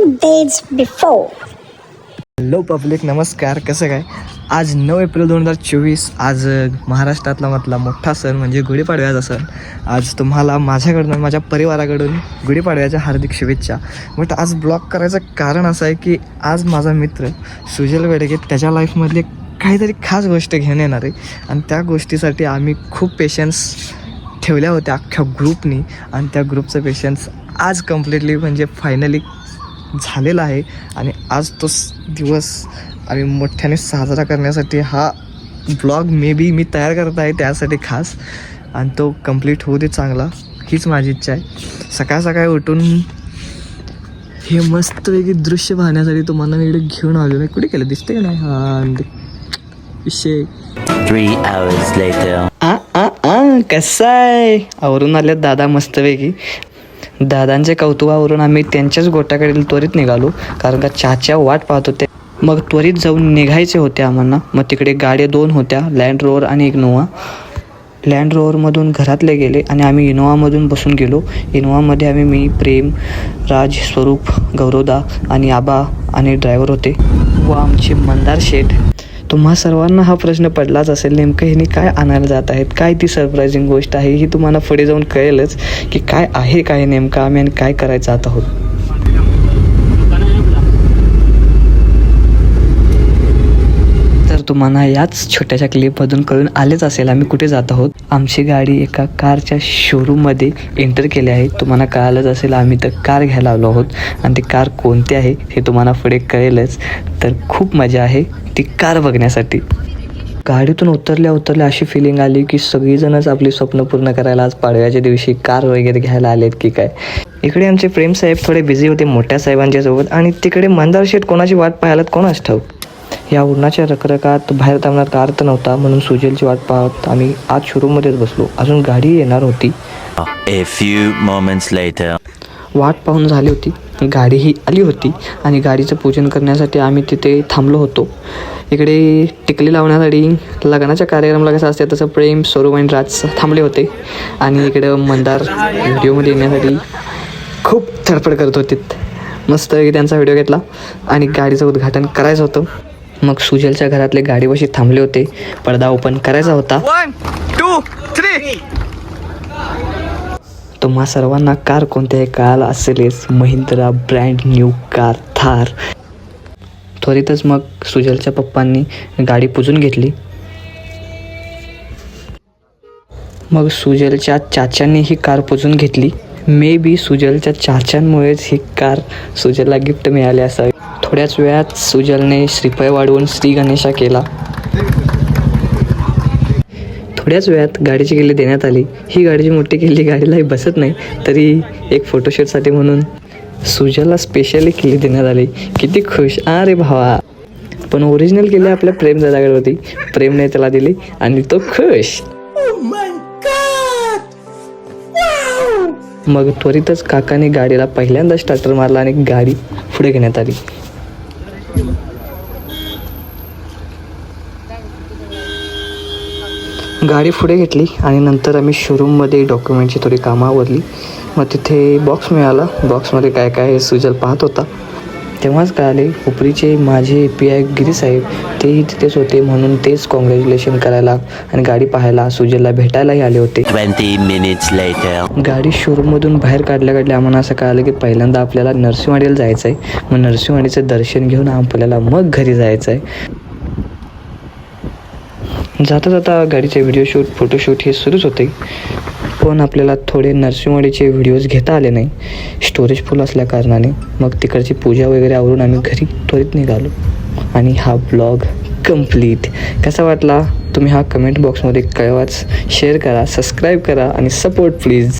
days before. Hello public, नमस्कार. कसं काय? आज 9 एप्रिल 2024. आज महाराष्ट्रातला मधला मोठा सण म्हणजे गुढीपाडव्याचा सण. आज तुम्हाला माझ्याकडून, माझ्या परिवाराकडून गुढीपाडव्याच्या हार्दिक शुभेच्छा. बट आज ब्लॉग करायचं कारण असं आहे की आज माझा मित्र सुजल वेडगे त्याच्या लाईफमधली काहीतरी खास गोष्ट घेऊन येणार आहे आणि त्या गोष्टीसाठी आम्ही खूप पेशन्स ठेवल्या होत्या अख्ख्या ग्रुपनी आणि त्या ग्रुपचं पेशन्स आज कम्प्लिटली म्हणजे फायनली झालेला आहे. आणि आज तो दिवस आम्ही मोठ्याने साजरा करण्यासाठी हा ब्लॉग मी तयार करत आहे त्यासाठी खास, आणि तो कंप्लीट होऊ दे चांगला, हीच माझी इच्छा आहे. सकाळ सकाळी उठून हे मस्तपैकी दृश्य पाहण्यासाठी तुम्हाला मी इकडे घेऊन आलो नाही. कुठे केलं दिसते का नाही? हा विषय 3 hours later. कसं आहे? आवरून आल्यात दादा मस्तपैकी. दादांच्या कौतुकावरून आम्ही त्यांच्याच गोट्याकडे त्वरित निघालो, कारण का चहाच्या वाट पाहत होते. मग त्वरित जाऊन निघायचे होते आम्हाला. मग तिकडे गाड्या 2 होत्या, लँड रोवर आणि इनोवा. लँड रोवरमधून घरातले गेले आणि आम्ही इनोवामधून बसून गेलो. इनोवामध्ये आम्ही मी, प्रेम, राज, स्वरूप, गौरवदा आणि आबा आणि ड्रायव्हर होते व आमचे मंदार शेठ. तुम्हा सर्वांना हा प्रश्न पडलाच असेल, नेमकं ह्याने काय आणायला जात आहेत, काय ती सरप्रायझिंग गोष्ट आहे, ही तुम्हाला पुढे जाऊन कळेलच की काय आहे, काय नेमकं आम्ही आणि काय करायचं जात आहोत. तर तुम्हाला याच छोट्याशा क्लिपमधून कळून आलेच असेल आम्ही कुठे जात आहोत. आमची गाडी एका कारच्या शोरूममध्ये एंटर केली आहे. तुम्हाला कळालंच असेल आम्ही तर कार घ्यायला आलो आहोत आणि ती कार कोणती आहे हे तुम्हाला पुढे कळेलच. तर खूप मजा आहे ती कार बघण्यासाठी. गाडीतून उतरल्या अशी फिलिंग आली की सगळीजणच आपली स्वप्न पूर्ण करायला आज पाडव्याच्या दिवशी कार वगैरे घ्यायला आलेत की काय. इकडे आमचे प्रेम साहेब थोडे बिझी होते मोठ्या साहेबांच्या सोबत, आणि तिकडे मंदार शेठ कोणाची वाट पाहायलात कोणाच ठाऊक. या उन्हाच्या रखरखात बाहेर थांबणार कार तर नव्हता, म्हणून सुजलची वाट पाहत आम्ही आज शोरूममध्येच बसलो. अजून गाडी येणार होती. A few moments later. वाट पाहून झाली होती, गाडी ही आली होती आणि गाडीचं पूजन करण्यासाठी आम्ही तिथे थांबलो होतो. इकडे टिकली लावण्यासाठी लग्नाच्या कार्यक्रमाला कसं असते तसं प्रेम, स्वरूप आणि राज थांबले होते, आणि इकडं मंदार व्हिडिओमध्ये येण्यासाठी खूप धडपड करत होते. मस्त त्यांचा व्हिडिओ घेतला आणि गाडीचं उद्घाटन करायचं होतं. मग सुजलच्या घरातले गाडीपाशी थांबले होते. पडदा ओपन करायचा होता. 1 2 3. तुम्हा सर्वांना कार कोणत्याही कळाला असेलच, Mahindra brand new car Thar. त्वरितच मग सुजलच्या पप्पांनी गाडी पुजून घेतली. मग सुजलच्या चाच्यांनी ही कार पुजून घेतली. May be सुजलच्या चाच्यांमुळेच he car सुजलला gift मिळाली असावी. थोड्याच वेळात सुजलने श्रीफळ वाढवून श्री गणेशा केला. थोड्याच वेळात गाडीची किल्ली देण्यात आली. ही गाडीची मोठी किल्ली गाडीलाही बसत नाही, तरी एक फोटोशूटसाठी म्हणून सुजलला स्पेशली किल्ली देण्यात आली. किती खुश अरे भावा. पण ओरिजिनल किल्ली आपल्या प्रेम दादाकडे होती. प्रेमने त्याला दिली आणि तो खुश. मग त्वरितच काकाने गाडीला पहिल्यांदा स्टार्टर मारला आणि गाडी पुढे घेण्यात आली. गाडी पुढे घेतली आणि नंतर आम्ही शोरूममध्ये डॉक्युमेंटची थोडी कामं आवरली. मग तिथे बॉक्स मिळाला. बॉक्समध्ये काय काय हे सुजल पाहत होता. तेव्हाच कळाले उपरीचे माझे PI गिरीसाहेब तेही तिथेच होते, म्हणून तेच कॉंग्रॅच्युलेशन करायला आणि गाडी पाहायला सुजलला भेटायलाही आले होते. 20 minutes later. गाडी शोरूममधून बाहेर काढल्या आम्हाला असं कळालं की पहिल्यांदा आपल्याला नरसिंहवाडीला जायचं आहे. मग नरसिंहवाडीचं दर्शन घेऊन आपल्याला मग घरी जायचं आहे. जाता जाता गाडीचे व्हिडिओ शूट, फोटोशूट हे सुरूच होते, पण आपल्याला थोडे नरसिंहवाडीचे व्हिडिओज घेता आले नाही, स्टोरेज फुल असल्या कारणाने. मग तिकडची पूजा वगैरे आवरून आम्ही घरी त्वरित निघालो आणि हा ब्लॉग कंप्लीट. कसा वाटला तुम्ही हा कमेंट बॉक्समध्ये कळवाच. शेअर करा, सबस्क्राईब करा आणि सपोर्ट प्लीज.